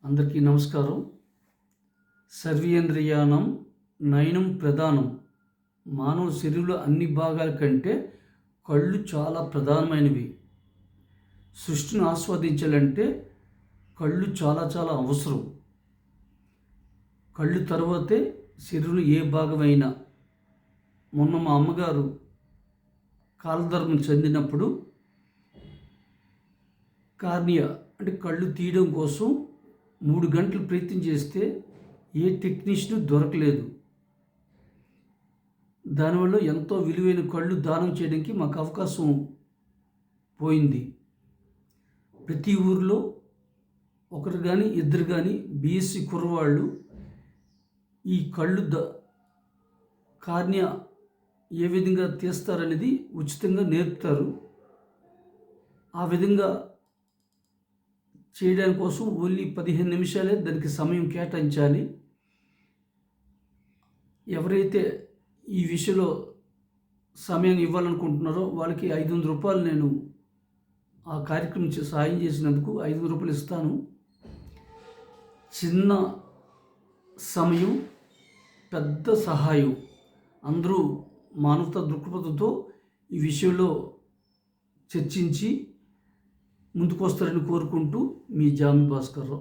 అందరికీ నమస్కారం. సర్వేంద్రియాణం నయనం ప్రధానం. మానవ శరీరంలో అన్ని భాగాల కంటే కళ్ళు చాలా ప్రధానమైనవి. సృష్టిని ఆస్వాదించాలంటే కళ్ళు చాలా చాలా అవసరం. కళ్ళు తర్వాతే శరీరంలో ఏ భాగమైనా. మొన్న మా అమ్మగారు కాలధర్మం చెందినప్పుడు కార్నియా అంటే కళ్ళు తీయడం కోసం 3 గంటలు ప్రయత్నం చేస్తే ఏ టెక్నీషియన్ దొరకలేదు. దానివల్ల ఎంతో విలువైన కళ్ళు దానం చేయడానికి మాకు అవకాశం పోయింది. ప్రతి ఊరిలో ఒకరు కానీ ఇద్దరు కానీ బీఎస్సీ కుర్రవాళ్ళు ఈ కళ్ళు కార్నియా ఏ విధంగా తీస్తారనేది ఉచితంగా నేర్పుతారు. ఆ విధంగా చేయడానికి కోసం ఓన్లీ 15 నిమిషాలే దానికి సమయం కేటాయించాలి. ఎవరైతే ఈ విషయంలో సమయాన్ని ఇవ్వాలనుకుంటున్నారో వాళ్ళకి 500 రూపాయలు నేను ఆ కార్యక్రమం సాయం చేసినందుకు 500 రూపాయలు ఇస్తాను. చిన్న సమయం పెద్ద సహాయం. అందరూ మానవతా దృక్పథంతో ఈ విషయంలో చర్చించి ముందుకు వస్తారని కోరుకుంటూ మీ జామి భాస్కర్రావు.